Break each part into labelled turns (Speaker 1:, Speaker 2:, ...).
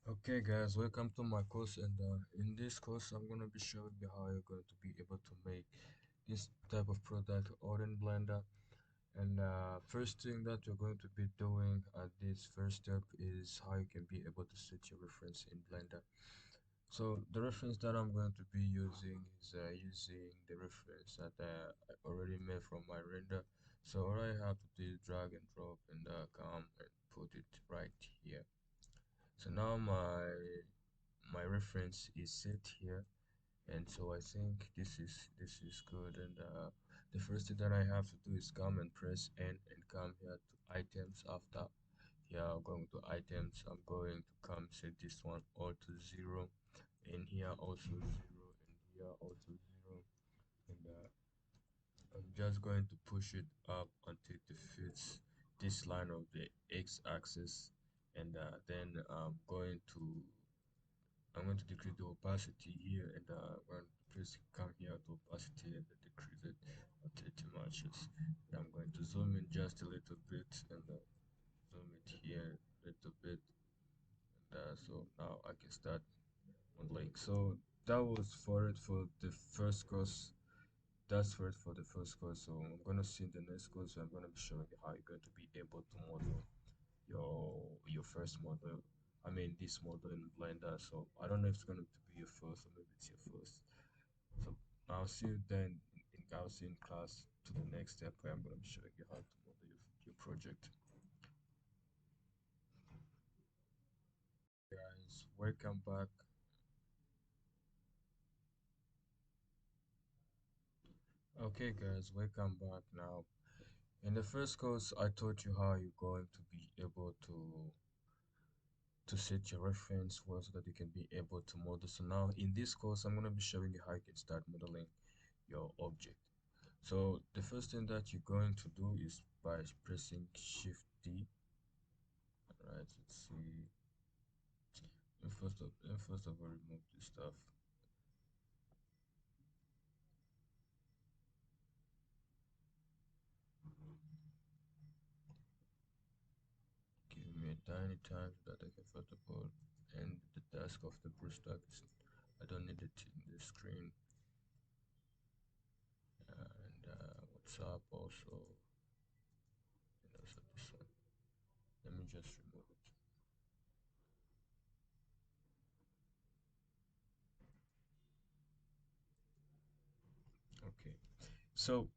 Speaker 1: Okay guys, welcome to my course, and in this course I'm going to be showing you how you're going to be able to make this type of product all in Blender. And first thing that you're going to be doing at this first step is how you can be able to set your reference in Blender. So the reference that I'm going to be using is using the reference that I already made from my render. So all I have to do is drag and drop and come and put it right here. So now my reference is set here, and so I think this is good. And the first thing that I have to do is come and press N and come here to items. After here I'm going to items, I'm going to come set this one all to 0, and here also 0, and here also 0. And I'm just going to push it up until it fits this line of the x-axis. And then I'm going to decrease the opacity here, and I'm going to press come here to opacity and decrease it until it matches. And I'm going to zoom in just a little bit, and zoom it here a little bit, and so now I can start modeling. So that was for it for the first course. That's for it for the first course. So I'm gonna see in the next course. So I'm gonna be showing you how you're going to be able to model your first model. I mean this model in Blender. So I don't know if it's going to be your first or maybe it's your first. So I'll see you then I'll see you in class to the next step where I'm going to be showing you how to model your project. Guys, welcome back. Okay guys, welcome back now. In the first course I taught you how you're going to be able to set your reference well so that you can be able to model. So now in this course I'm going to be showing you how you can start modeling your object. So the first thing that you're going to do is by pressing Shift D. Alright, let's see. And first of all, remove this stuff. Give me a tiny time so that I can first of all end the task of the brush stack. I don't need it in the screen. And what's up also, so this one. Let me just remove it. Okay. So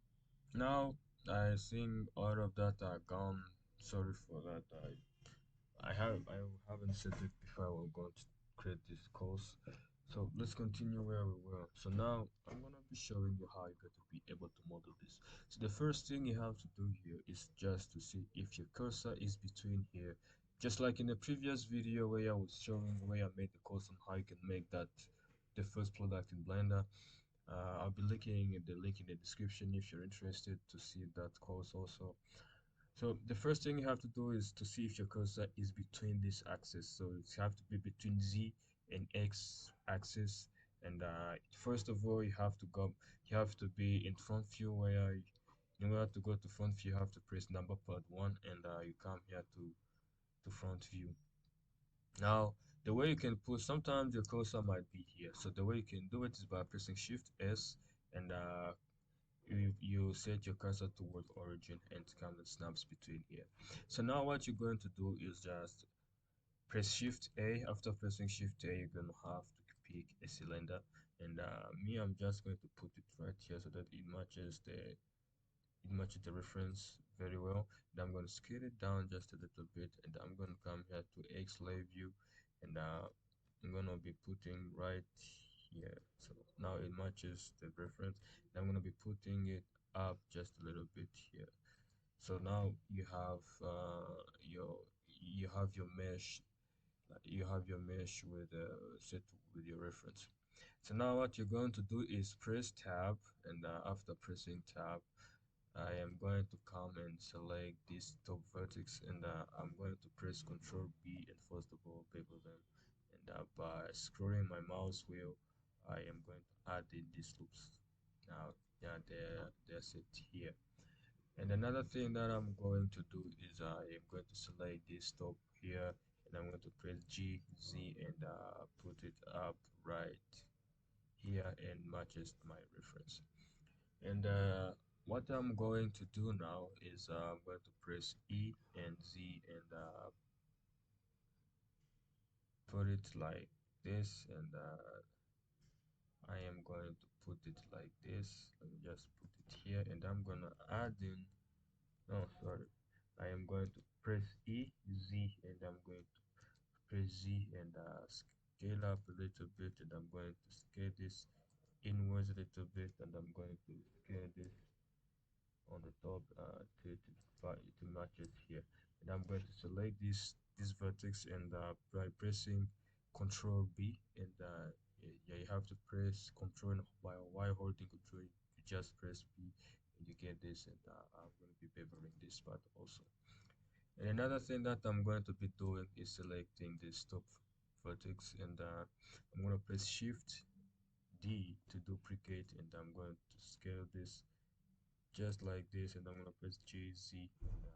Speaker 1: now I think all of that are gone. Sorry for that. I haven't said it before. We're going to create this course. So let's continue where we were. So now I'm gonna be showing you how you're going to be able to model this. So the first thing you have to do here is just to see if your cursor is between here. Just like in the previous video where I was showing where I made the course on how you can make that the first product in Blender. I'll be linking the link in the description if you're interested to see that course also. So the first thing you have to do is to see if your cursor is between this axis. So it have to be between Z and X axis. And first of all, you have to be in front view where in order to go to front view, you have to press number pad 1, and you come here to front view. Now, the way you can put, sometimes your cursor might be here. So the way you can do it is by pressing Shift S, and you set your cursor toward origin and come and snaps between here. So now what you're going to do is just press Shift A. After pressing Shift A, you're going to have to pick a cylinder, and I'm just going to put it right here so that it matches the reference very well. And I'm going to scale it down just a little bit, and I'm going to come here to X layer view, and I'm going to be putting right here. So now it matches the reference, and I'm going to be putting it up just a little bit here. So now you have your mesh with set with your reference. So now what you're going to do is press tab, and after pressing tab, I am going to come and select this top vertex, and I'm going to press Ctrl B and first of all bevel them, and by scrolling my mouse wheel I am going to add in these loops. Now yeah, they're set here. And another thing that I'm going to do is I am going to select this top here, and I'm going to press G, Z, and put it up right here and matches my reference. And what I'm going to do now is I'm going to press E and Z and put it like this, and I am going to put it like this. Let me just put it here, and I'm gonna add in, no, sorry, I am going to press E, Z, and I'm going to press Z and scale up a little bit, and I'm going to scale this inwards a little bit, and I'm going to scale this on the top to match it here. And I'm going to select this vertex, and by pressing Control B, and yeah, you have to press Control while holding Control. You just press B, and you get this. And I'm going to be beveling this part also. And another thing that I'm going to be doing is selecting this top vertex, and I'm going to press Shift D to duplicate, and I'm going to scale this just like this, and I'm gonna press JZ and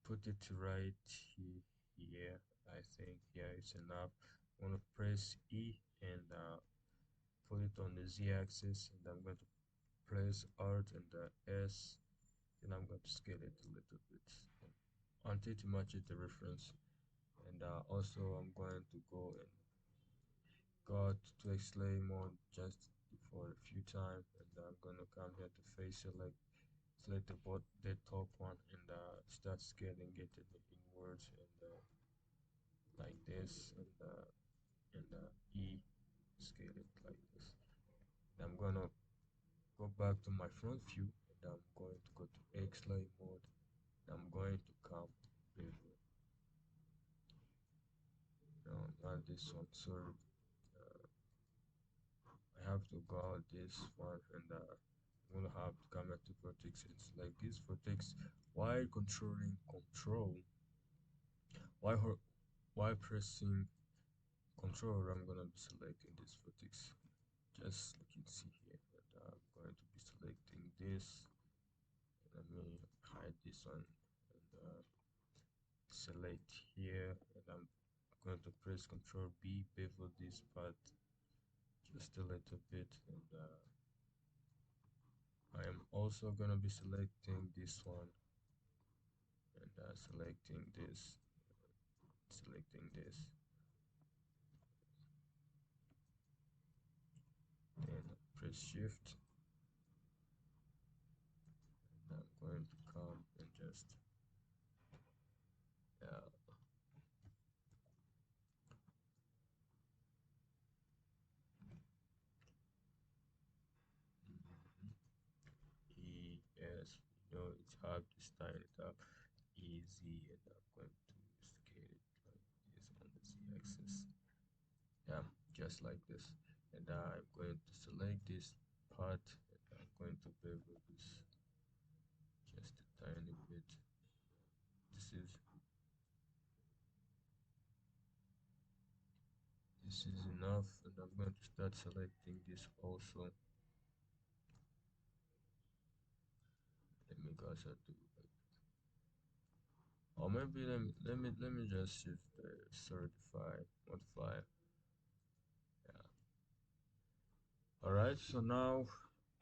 Speaker 1: put it right here. I think yeah, it's enough. I'm gonna press E and put it on the Z axis, and I'm going to press Alt and S, and I'm going to scale it a little bit until it matches the reference. And also I'm going to go and got to X-Lay mode just for a few times, and I'm gonna come here to face select the top one, and start scaling it inwards, and like this, and E, scale it like this. And I'm gonna go back to my front view, and I'm going to go to X-Lay mode, and I'm going to come with not this one, sorry. I have to go out this one, and I'm gonna have to come back to vertex and select this vertex while controlling Control, while while pressing Control. I'm gonna be selecting this vertex, just you can see here, and I'm going to be selecting this. Let me hide this one, and select here, and I'm going to press Control B, bevel this part just a little bit, and I am also going to be selecting this one, and selecting this, then press Shift, and I'm going to come and just uh, ES, it's hard to style it up easy, and I'm going to scale it like this on the Z axis. Yeah, just like this. And I'm going to select this part, and I'm going to bevel this just a tiny bit. This is this is enough, and I'm going to start selecting this also. Let me go ahead to, or maybe let me just shift the certify modifier. Yeah. All right. So now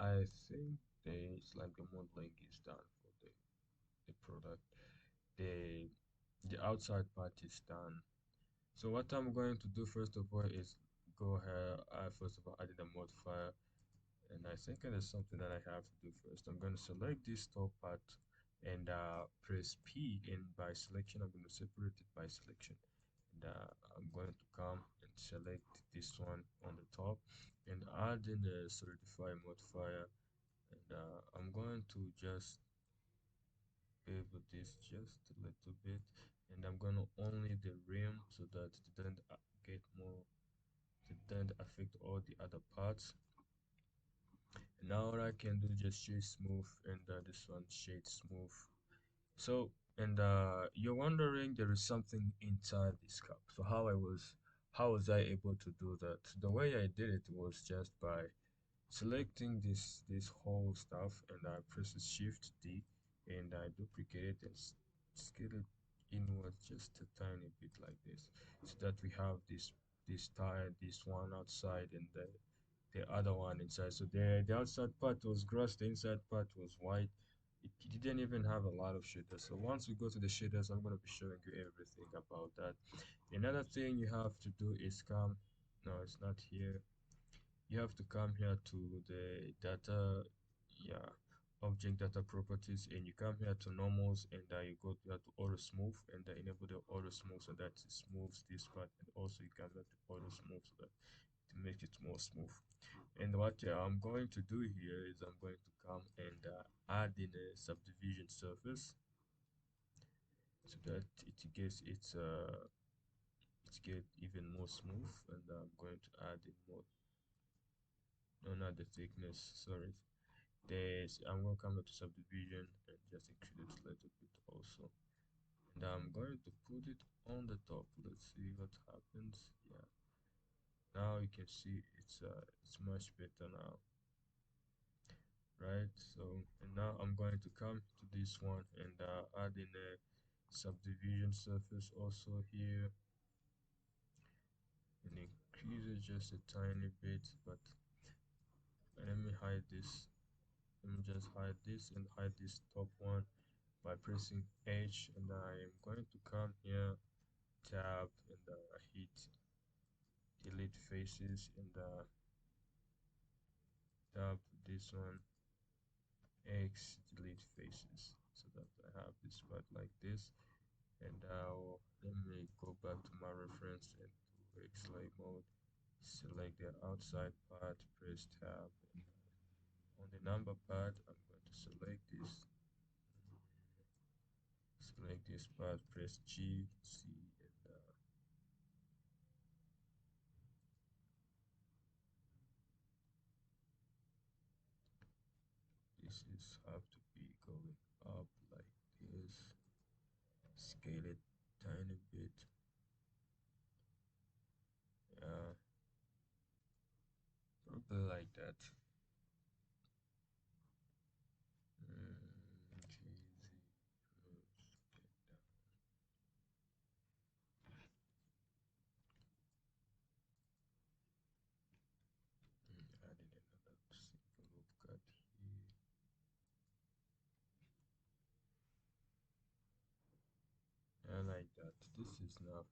Speaker 1: I think it's like the modeling is done for the product. The the outside part is done. So what I'm going to do first of all is go here. I first of all added a modifier, and I think it is something that I have to do first. I'm going to select this top part, and press P, and by selection I'm going to separate it by selection, and I'm going to come and select this one on the top, and add in the certify modifier, and I'm going to just bevel this just a little bit, and I'm going to only the rim so that it doesn't get more, it doesn't affect all the other parts. And now what I can do, just shade smooth, and this one shade smooth. So, and you're wondering there is something inside this cup. So how was I able to do that? The way I did it was just by selecting this whole stuff, and I press Shift D, and I duplicate it and scale it inwards just a tiny bit like this, so that we have this tire, this one outside and the other one inside. So the outside part was grass, the inside part was white. It didn't even have a lot of shaders. So once we go to the shaders, I'm gonna be showing you everything about that. Another thing you have to do is come. No, it's not here. You have to come here to the data, yeah, object data properties, and you come here to normals, and you go here to auto smooth, and enable the auto smooth so that it smooths this part, and also you come here to auto smooth so that to make it more smooth. And what I'm going to do here is I'm going to come and add in a subdivision surface so that it get even more smooth, and I'm going to add in more, no, not the thickness, sorry. There's I'm going to come to subdivision and just increase it a little bit also, and I'm going to put it on the top. Let's see what happens. Yeah, now you can see it's much better now, right? So and now I'm going to come to this one and add in a subdivision surface also here, and increase it just a tiny bit. But let me hide this. Let me just hide this and hide this top one by pressing H, and I am going to come here, tab, and hit delete faces, and tab this one, X, delete faces, so that I have this part like this. And now let me go back to my reference and to X-Lay mode, select the outside part, press tab, and on the number part I'm going to select this part, press G, C, and this is have to be going up like this. Scale it tiny bit. Yeah, probably like that. Cheesy. Get down. Adding another single loop cut here. I like that. This is enough.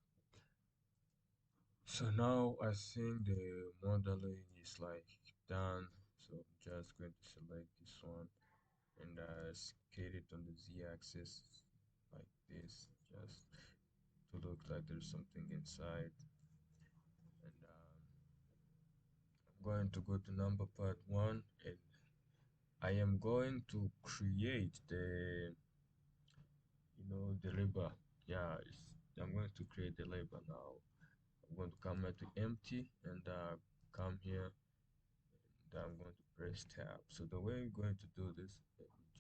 Speaker 1: So now I think the modeling is like done. So I'm just going to select this one and scale it on the z-axis like this, just to look like there's something inside. And I'm going to go to number part one, and I am going to create the label. Yeah, I'm going to create the label now. I'm going to come here to empty and come here, and I'm going to press tab. So the way we're going to do this,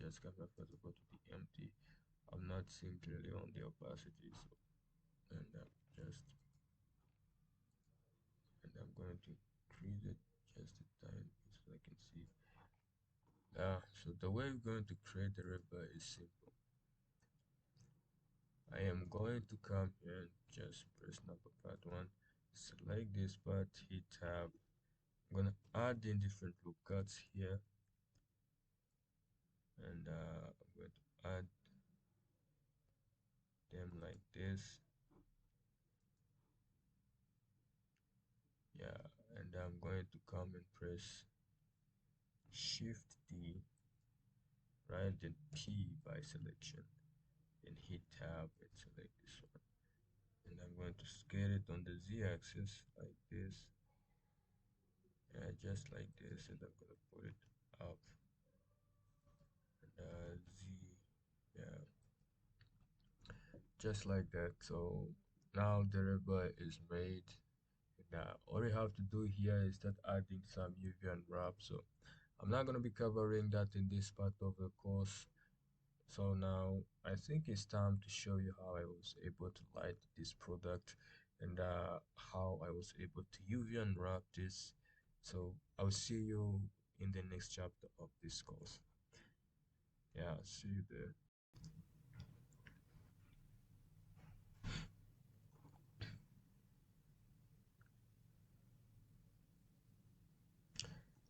Speaker 1: just come here first, go to the empty. I'm not seeing clearly on the opacity, so and just and I'm going to increase it just a tiny bit so I can see. So the way we're going to create the river is simple. I am going to come here and just press number part one, select this part, hit tab. I'm gonna add in different loop cuts here, and I'm going to add them like this. Yeah, and I'm going to come and press Shift D, right, then P by selection, then hit tab and select this one. And I'm going to scale it on the z-axis like this, yeah, just like this, and I'm going to put it up, and z, yeah, just like that. So now the river is made, and all you have to do here is start adding some UV and wrap. So I'm not going to be covering that in this part of the course. So now I think it's time to show you how I was able to light this product, and how I was able to UV unwrap this. So I'll see you in the next chapter of this course. Yeah, see you there.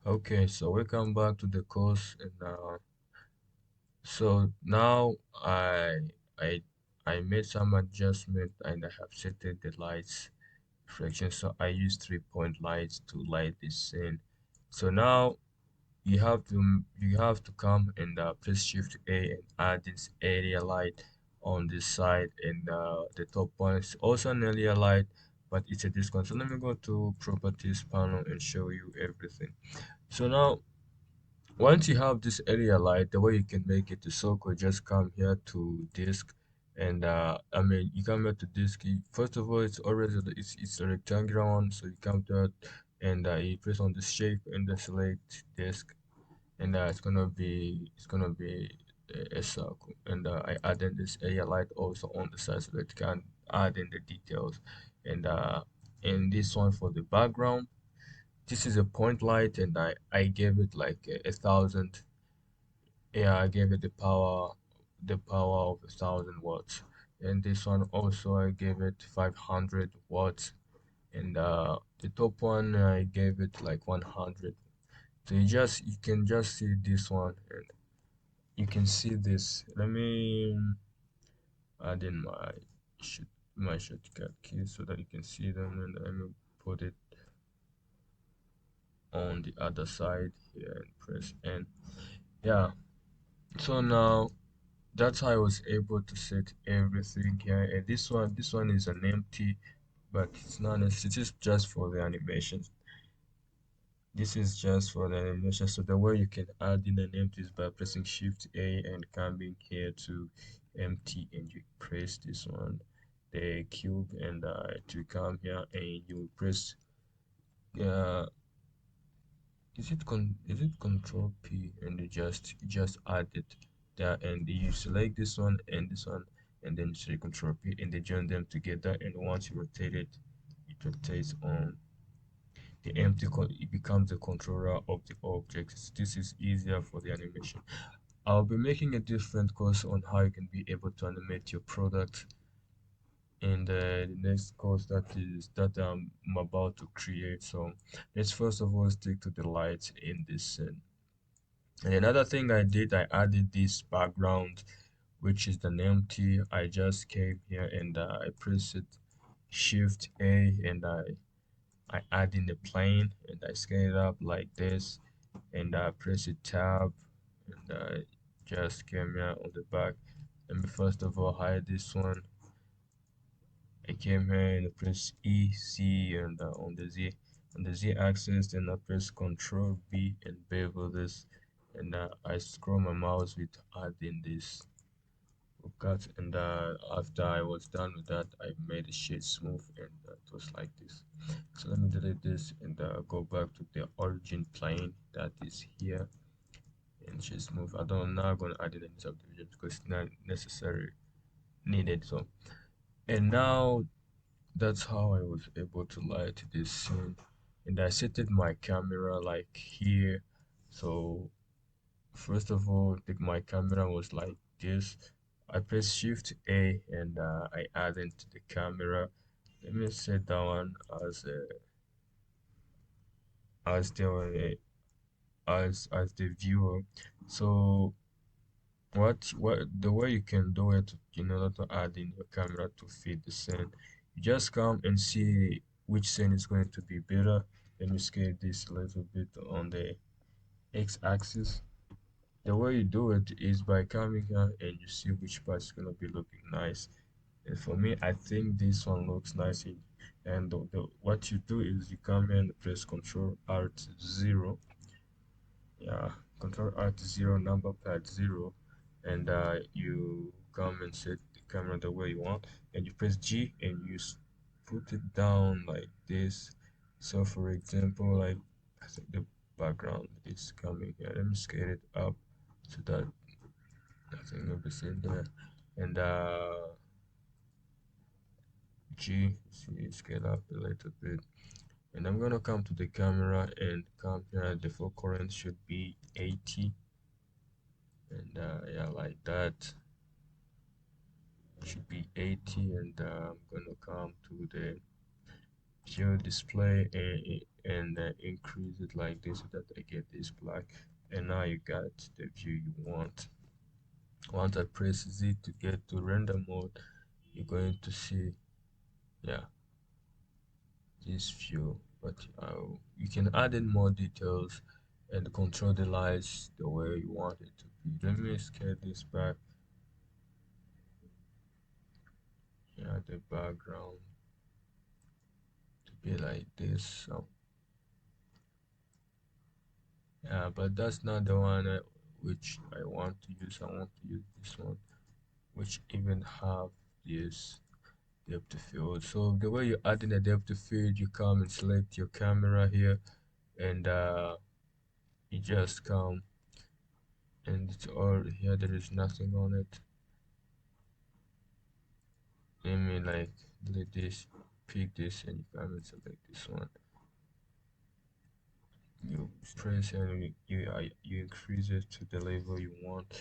Speaker 1: Okay, so welcome back to the course, and so now I I made some adjustment and I have set the lights reflection. So I use 3 point lights to light this scene. So now you have to come and press Shift A and add this area light on this side, and the top one is also an area light, but it's a discount. So let me go to properties panel and show you everything. So now once you have this area light, the way you can make it to circle, just come here to disk, and I mean you come here to disk. First of all, it's a rectangular one, so you come to it and you press on the shape and the select disk, and it's gonna be a circle. And I added this area light also on the side so that you can add in the details, and in this one for the background. This is a point light, and I gave it like a thousand. Yeah, I gave it the power of 1,000 watts. And this one also I gave it 500 watts. And the top one I gave it like 100. So you can just see this one, and you can see this. Let me add in shoot my shortcut key so that you can see them, and let me put it on the other side here and press N. Yeah. So now that's how I was able to set everything here. And this one is an empty, but it's not necessary. It's just for the animation. This is just for the animation. So the way you can add in an empty is by pressing Shift A and coming here to empty, and you press this one, the cube, and to come here and you press uh is it Control P, and you just add it there, and you select this one, and then you select Control P, and they join them together. And once you rotate it, it rotates on the it becomes the controller of the objects. This is easier for the animation. I'll be making a different course on how you can be able to animate your product in the next course that I'm about to create. So let's first of all stick to the lights in this scene. And another thing I did, I added this background, which is an empty. I just came here and I press it Shift A, and I add in the plane, and I scale it up like this, and I press it Tab, and I just came here on the back. Let me first of all hide this one. I came here and I press E, C, and on the Z axis, then I press Control B and bevel this, and I scroll my mouse with adding this cut, and after I was done with that, I made the shade smooth, and it was like this. So let me delete this and go back to the origin plane that is here, and shade smooth. I'm not gonna add any subdivision because it's not necessary needed. So, and now that's how I was able to light this scene. And I set my camera like here. So first of all, my camera was like this. I press Shift A, and I add into the camera. Let me set that one as the as the viewer. So what the way you can do it in order to add in your camera to fit the scene, you just come and see which scene is going to be better. Let me scale this a little bit on the x-axis. The way you do it is by coming here and you see which part is going to be looking nice. And for me, I think this one looks nice. And what you do is you come here and press Control Alt 0. Yeah, Control Alt 0, number pad 0, and you come and set the camera the way you want, and you press G and put it down like this. So for example, like I think the background is coming here. Let me scale it up so that nothing will be seen there, and G, see, scale up a little bit. And I'm gonna come to the camera and come here. The full current should be 80, and yeah, like that. Should be 80, and I'm gonna come to the view display and increase it like this so that I get this black. And now you got the view you want. Once I press Z to get to render mode, you're going to see, yeah, this view. But you can add in more details and control the lights the way you want it to be. Let me scale this back. Yeah, the background to be like this. So yeah, but that's not the one which I want to use. I want to use this one, which even have this depth of field. So the way you add in a depth of field, you come and select your camera here, and you just come and it's all here. There is nothing on it. Let me like delete this, pick this, and you come and select this one. You press and you increase it to the level you want.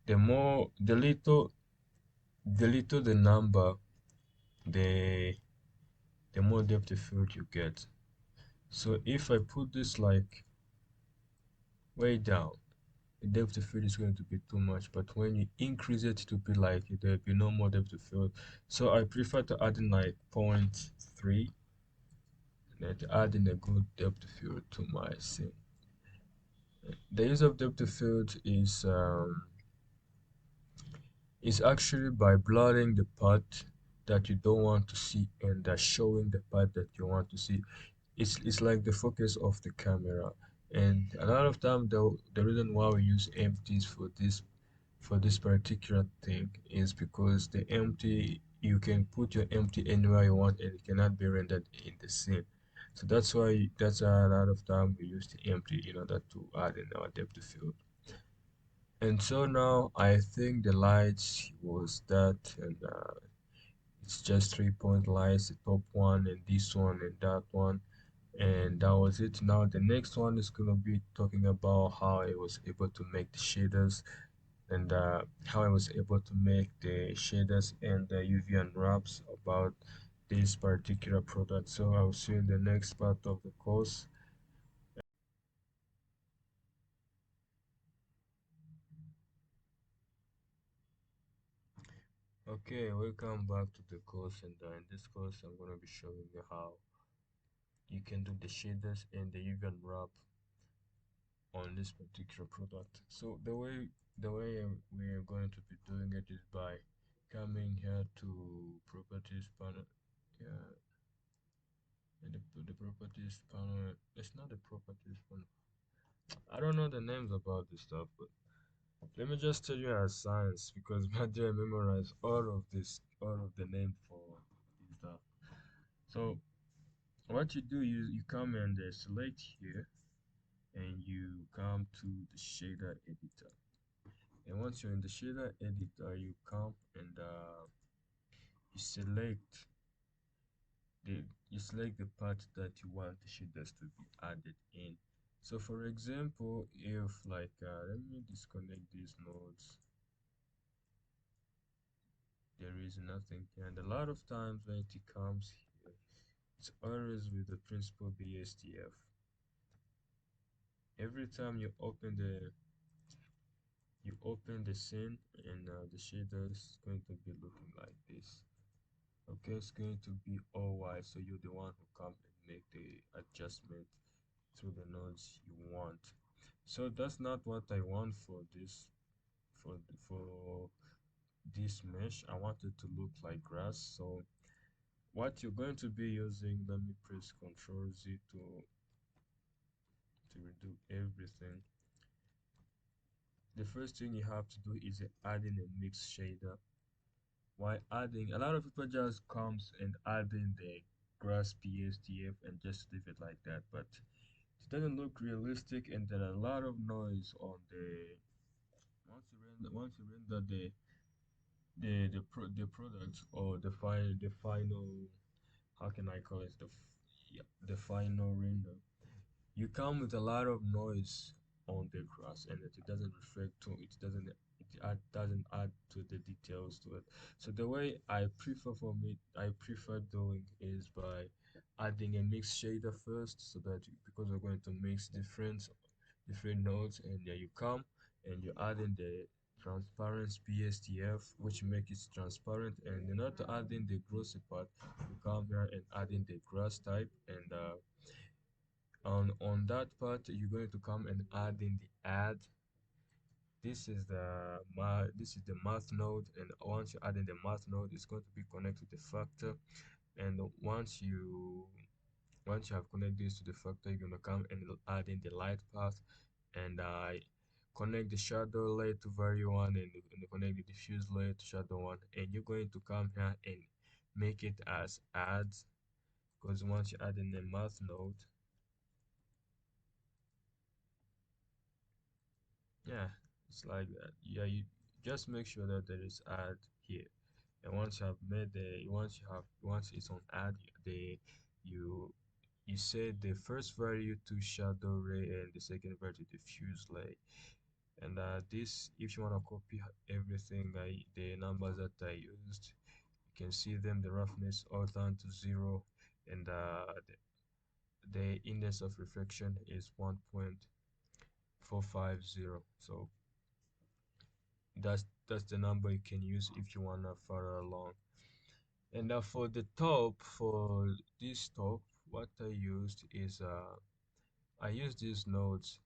Speaker 1: The more the little the number, the more depth of field you get. So if I put this like way down, the depth of field is going to be too much. But when you increase it to be like there'll be no more depth of field. So I prefer to add in like 0.3 and then to add in a good depth of field to my scene. The use of depth of field is actually by blurring the part that you don't want to see and showing the part that you want to see. It's like the focus of the camera. And a lot of time the reason why we use empties for this particular thing is because the empty you can put your empty anywhere you want and it cannot be rendered in the scene. So that's why a lot of time we use the empty in order to add in our depth of field. And so now I think the lights was that, and it's just 3 point lights, the top one and this one and that one, and that was it. Now the next one is gonna be talking about how I was able to make the shaders and how I was able to make the shaders and the UV unwraps about this particular product. So I'll see you in the next part of the course. Okay, welcome back to the course, and in this course I'm going to be showing you how you can do the shaders and the UV unwrap on this particular product. So the way we're going to be doing it is by coming here to properties panel. Yeah, and the properties panel. It's not the properties panel. I don't know the names about this stuff, but let me just tell you as science because my dear memorize all of the name for this stuff. So what you do, you come and select here, and you come to the shader editor. And once you're in the shader editor, you come and you select the you select the part that you want the shaders to be added in. So for example, if like let me disconnect these nodes, there is nothing here. And a lot of times when it comes here, it's always with the principal BSTF. Every time you open the scene and the shader is going to be looking like this. Okay, it's going to be all white, so you're the one who come and make the adjustment to the nodes you want. So that's not what I want for for this mesh. I want it to look like grass. So what you're going to be using, let me press Ctrl Z to redo everything. The first thing you have to do is adding a mix shader. While adding, a lot of people just comes and add in the grass PSTF and just leave it like that, but it doesn't look realistic, and there are a lot of noise on the once you render the product or the final, how can I call it, yeah, the final render, you come with a lot of noise on the grass, and it doesn't reflect to doesn't add to the details to it. So the way I prefer doing is by adding a mix shader first, so that because we're going to mix different nodes, and there you come and you add in the transparent BSTF, which make it transparent. And in order to add in the glossy part, you come here and add in the grass type, and on that part you're going to come and add in the add. This is the math node, and once you add in the math node, it's going to be connected to the factor. And once you have connected this to the factor, you're going to come and add in the light path, and connect the shadow layer to value one, and connect the diffuse layer to shadow one. And you're going to come here and make it as add, because once you add in the math node, yeah, it's like that. Yeah, you just make sure that there is add here. And once you have made the once it's on add, the you you set the first value to shadow ray and the second value to diffuse ray. And this, if you want to copy everything, the numbers that I used, you can see them. The roughness all down to 0, and the index of reflection is 1.450. So that's the number you can use if you want to further along. And for the top, for this top, what I used is I use these nodes.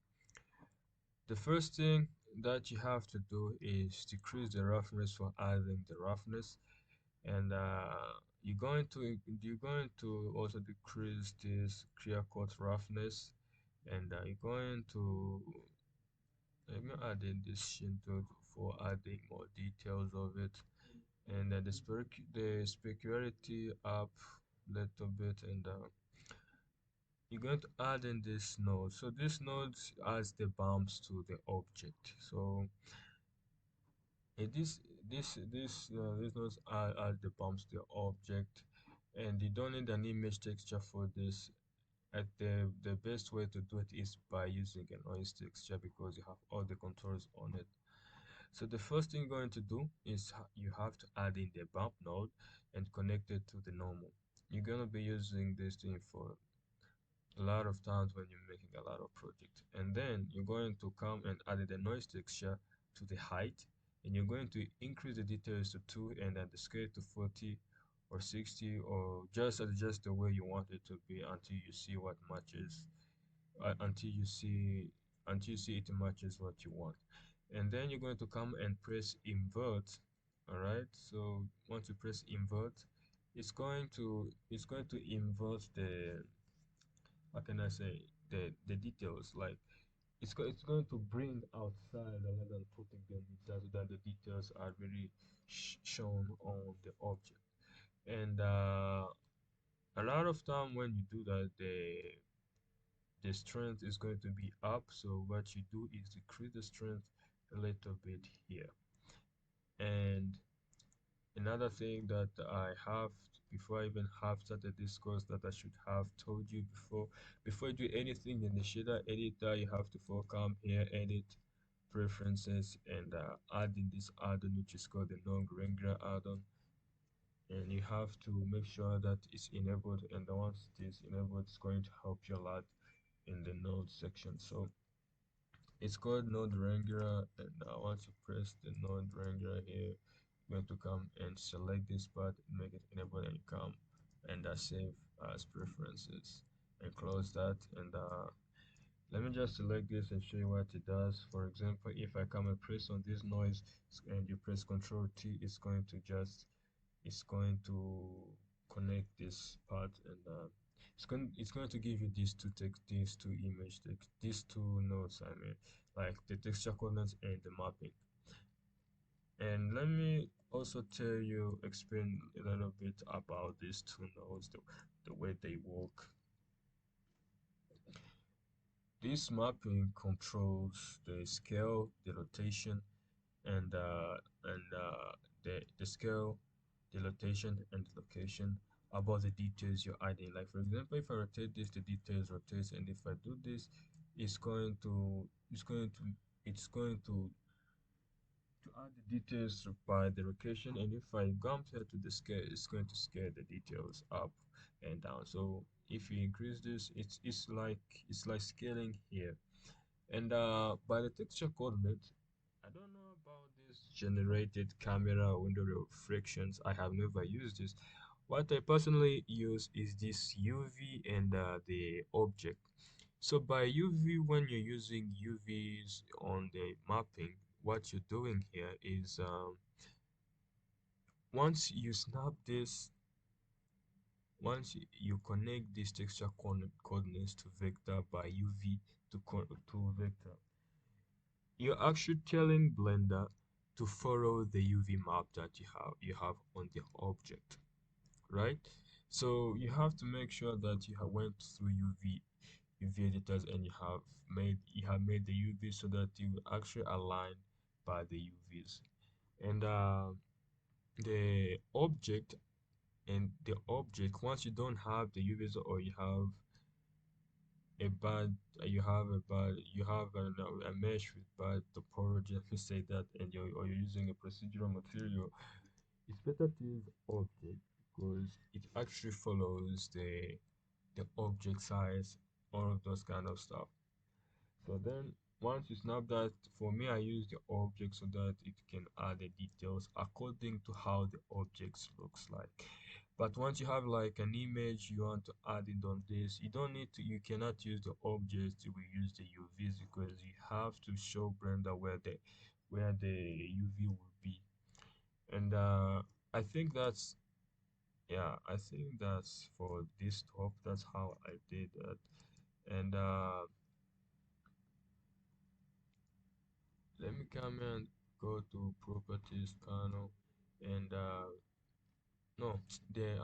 Speaker 1: The first thing that you have to do is decrease the roughness for adding the roughness, and you're going to also decrease this clear cut roughness, and you're going to let me add in this Shinto for adding more details of it, and then the specularity up little bit, and you're going to add in this node. So this node adds the bumps to the object. So these nodes add the bumps to the object, and you don't need an image texture for this. At the best way to do it is by using a noise texture, because you have all the controls on it. So the first thing you're going to do is you have to add in the bump node and connect it to the normal. You're going to be using this thing for a lot of times when you're making a lot of projects. And then you're going to come and add the noise texture to the height, and you're going to increase the details to 2, and then the scale to 40 or 60, or just adjust the way you want it to be until you see what matches, until you see it matches what you want. And then you're going to come and press invert. All right, so once you press invert, it's going to invert the, how can I say, the details. Like it's going to bring outside rather than putting them inside, so that the details are really shown on the object. And a lot of time when you do that, the strength is going to be up. So what you do is decrease the strength a little bit here. And another thing that I have, before I even have started this course, that I should have told you before you do anything in the shader editor, you have to come here, edit, preferences, and add in this add-on, which is called the non-granular add-on. And you have to make sure that it's enabled, and once it is enabled, it's going to help you a lot in the node section. So it's called node wrangler, and once you press the node wrangler here, you're going to come and select this part, make it enable, and you come and save as preferences and close that. And let me just select this and show you what it does. For example, if I come and press on this noise and you press Ctrl T, it's going to connect this part, and it's going to give you these two text these two image text these two nodes, I mean, like the texture coordinates and the mapping. And let me also explain a little bit about these two nodes, the way they work. This mapping controls the scale, the rotation, and the scale, the rotation, and the location about the details you're adding. Like for example, if I rotate this, the details rotates, and if I do this, it's going to add the details by the location. And if I jump here to the scale, it's going to scale the details up and down. So If you increase this, it's like scaling here. And by the texture coordinate, I don't know about this generated camera window reflections. I have never used this. What I personally use is this UV and the object. So by UV, when you're using UVs on the mapping, what you're doing here is once you snap this, once you connect this texture coordinates to vector by UV to vector, you're actually telling Blender to follow the UV map that you have on the object, right? So you have to make sure that you have went through UV editors and you have made the UV so that you actually align by the UVs. And the object once you don't have the UVs or a bad you have a mesh with bad topology, let me say that, and you're using a procedural material, it's better to use object because it actually follows the object size, all of those kind of stuff. So then once you snap that, for me I use the object so that it can add the details according to how the objects looks like. But once you have like an image you want to add it on this, you cannot use the objects, you will use the UVs because you have to show Blender where the UV will be. And I think that's yeah, I think that's for this top. That's how I did that. And let me come and go to properties panel, and no,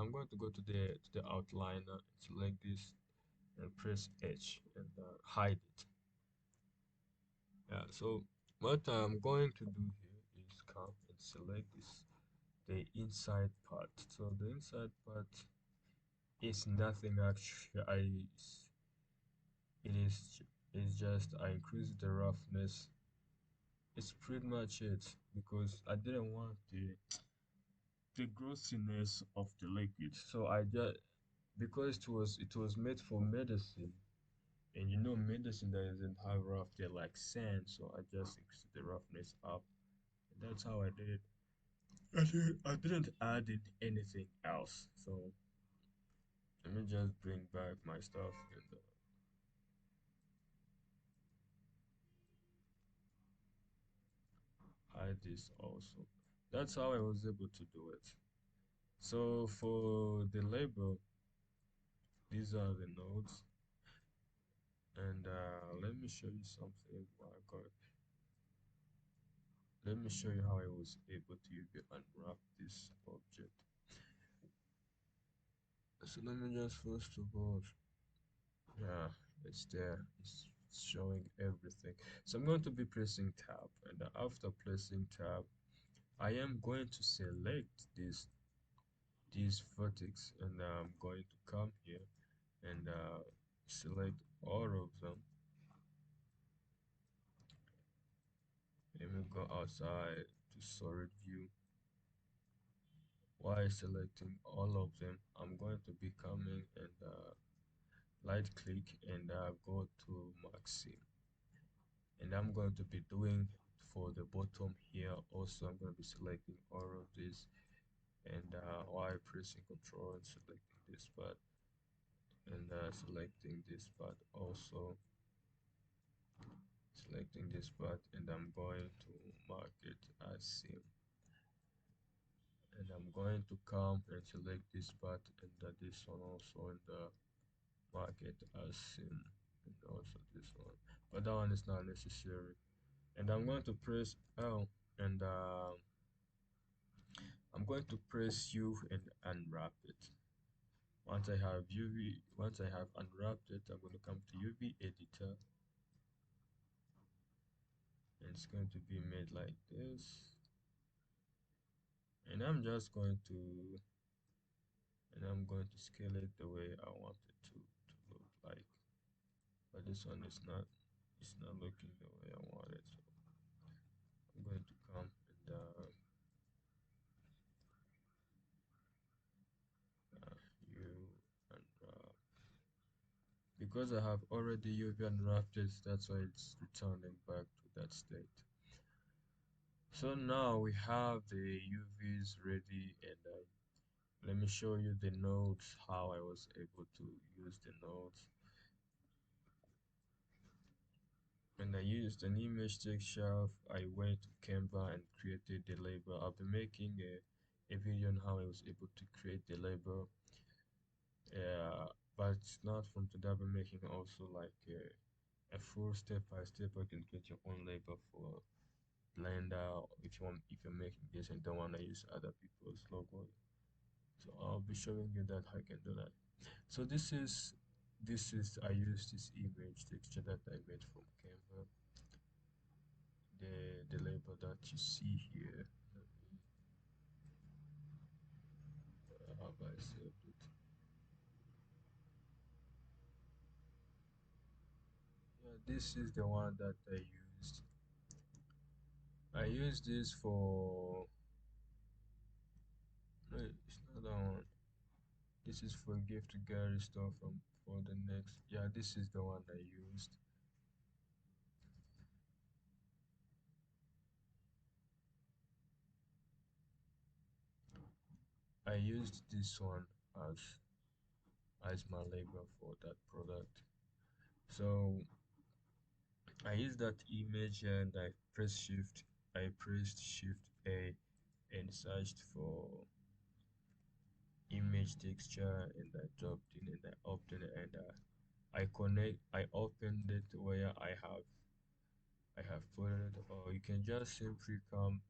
Speaker 1: I'm going to go to the outliner, select this, and press H and hide it. Yeah. So what I'm going to do here is come and select the inside part. So the inside part is nothing actually. It is just I increase the roughness. It's pretty much it because I didn't want the grossiness of the liquid. So I just because it was made for medicine, and medicine that doesn't have rough, they like sand. So I just increased the roughness up. And that's how I did it. I didn't add in anything else. So let me just bring back my stuff and hide this also. That's how I was able to do it. So for the label, these are the nodes, and let me show you something. Let me show you how I was able to unwrap this object. So let me just first of all, yeah, it's there. It's showing everything. So I'm going to be pressing tab, and after pressing tab, I am going to select this vertex, and I'm going to come here and select all of them. Let me go outside to solid view. While selecting all of them, I'm going to be coming and right click and go to maxim, and I'm going to be doing for the bottom here also. I'm going to be selecting all of this, and while pressing control and selecting this part, and selecting this part also, selecting this part, and I'm going to mark it as sim, and I'm going to come and select this part and this one also, and mark it as sim, and also this one, but that one is not necessary. And I'm going to press L, and I'm going to press U and unwrap it. Once I have unwrapped it, I'm going to come to UV editor, and it's going to be made like this. And I'm going to scale it the way I want it to look like. But this one is not looking the way I want it. So I'm going to come and U unwrap. because I have already UV unwrapped it, that's why it's returning back to that state. So now we have the UVs ready, and let me show you the nodes, how I was able to use the nodes. And I used an image texture. I went to Canva and created the label. I'll be making a video on how I was able to create the label. But not from today. I'll be making also like a full step by step. You can create your own label for Blender if you want, if you're making this and don't want to use other people's logo. So I'll be showing you that how I can do that. So this is I use this image texture that I made from Canva. The label that you see here. How have I saved it? Yeah, this is the one that I used. I used this for no, it's not that one. This is for gift Gary stuff from for the next. Yeah, this is the one I used. I used this one as as my label for that product. So I used that image and I pressed shift A and searched for image texture and I dropped in and I opened it and I opened it where I have put it, or you can just simply come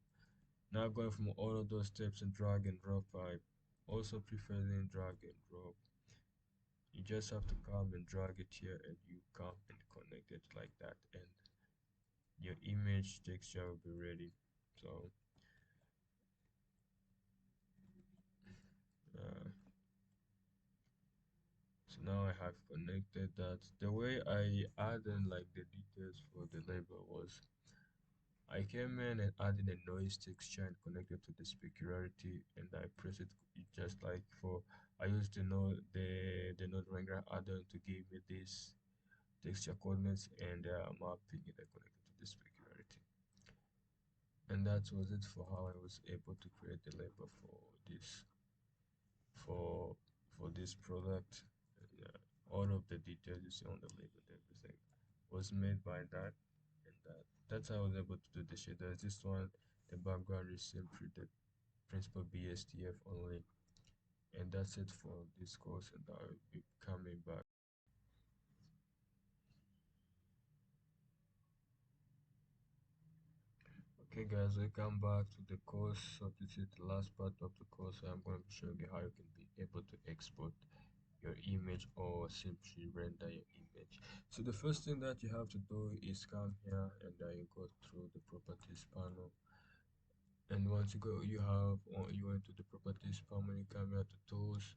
Speaker 1: now going from all of those steps and drag and drop. I also prefer in drag and drop. You just have to come and drag it here and you come and connect it like that and your image texture will be ready. So uh, so now I have connected that. The way I added like the details for the label was I came in and added a noise texture and connected to the specularity and I press it just like for I used the node wrangler add-on to give me this texture coordinates and mapping it I connected to the specularity. And that was it for how I was able to create the label this for for this product. Yeah, all of the details you see on the label, everything was made by that, and that's how I was able to do the shaders. This one, the background is simply the principal BSTF only, and that's it for this course. And I'll be coming back. Okay, guys, welcome back to the course. So this is the last part of the course. I'm going to be showing you how you can be able to export your image or simply render your image. So the first thing that you have to do is come here and you go through the properties panel. And once you go, you went to the properties panel, you come here to tools,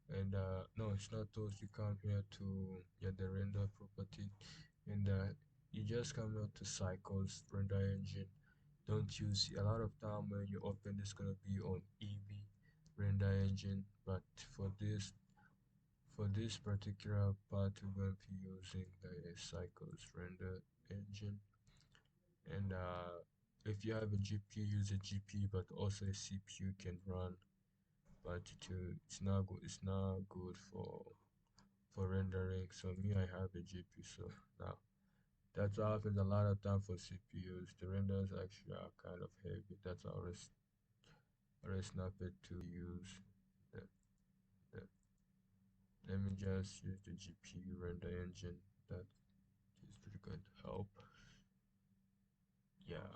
Speaker 1: and no, it's not tools. You come here to the render property, and you just come here to cycles render engine. Don't use a lot of time when you open this gonna be on EV render engine, but for this particular part, we're going to be using the Cycles render engine. And if you have a GPU, use a GPU, but also a CPU can run. But it's not good. It's not good for rendering. So me, I have a GPU. So now that's what happens a lot of time for CPUs. The renders actually are kind of heavy. That's why I always snap it to use the, the let me just use the GPU render engine. That is pretty going to help. Yeah,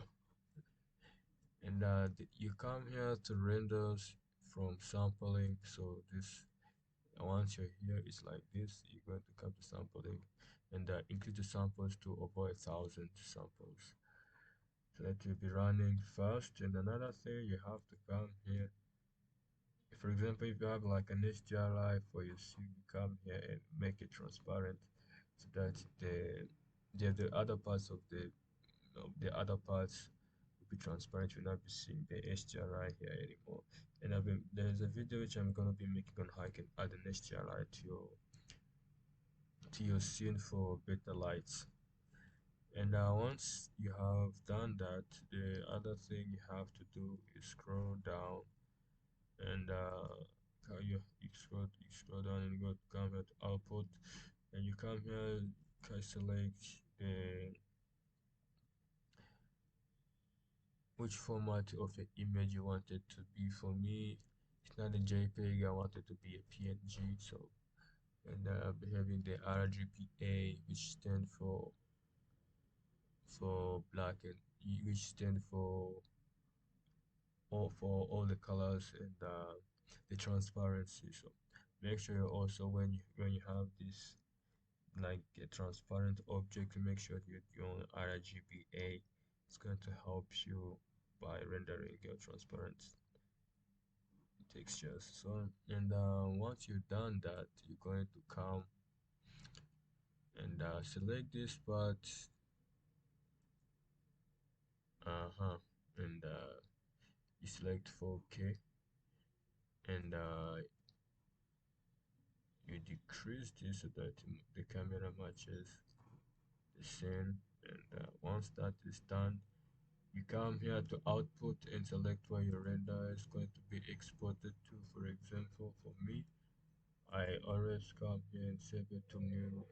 Speaker 1: and you come here to renders from sampling. So this, once you're here, it's like this. You're going to come to sampling, and increase the samples to over 1,000 samples. So that will be running fast. And another thing, you have to come here. For example, if you have like an HDRI for your scene, you come here and make it transparent so that the other parts of the other parts will be transparent. You'll not be seeing the HDRI here anymore. And there's a video which I'm gonna be making on how I can add an HDRI to your scene for better lights. And once you have done that, the other thing you have to do is scroll down and you scroll down and go come here to output, and you come here, can select the which format of the image you want it to be. For me, it's not a JPEG, I want it to be a PNG. So, and I'll be having the RGBA, which stand for black, and which stand for all the colors, and the transparency. So make sure you also, when you have this like a transparent object, make sure you on RGBA. It's going to help you by rendering your transparent textures. So, and once you've done that, you're going to come and select this part, and you select 4K, and you decrease this so that the camera matches the scene. And once that is done, you come here to output and select where your render is going to be exported to. For example, for me, I always come here and save it to new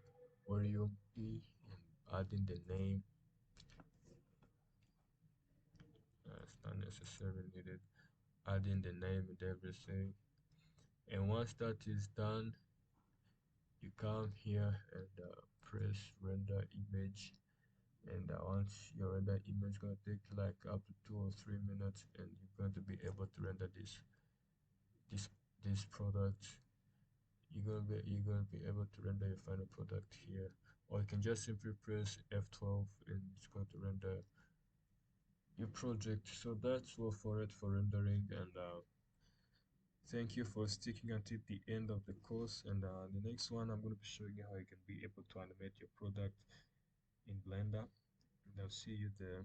Speaker 1: volume E, and adding the name. It's not necessarily needed. Adding the name and everything. And once that is done, you come here and press render image. And once your render image is going to take like up to 2 or 3 minutes, and you're going to be able to render this this product. You're gonna be able to render your final product here, or you can just simply press F12 and it's going to render your project. So that's all for it for rendering, and thank you for sticking until the end of the course. And the next one, I'm going to be showing you how you can be able to animate your product in Blender, and I'll see you there.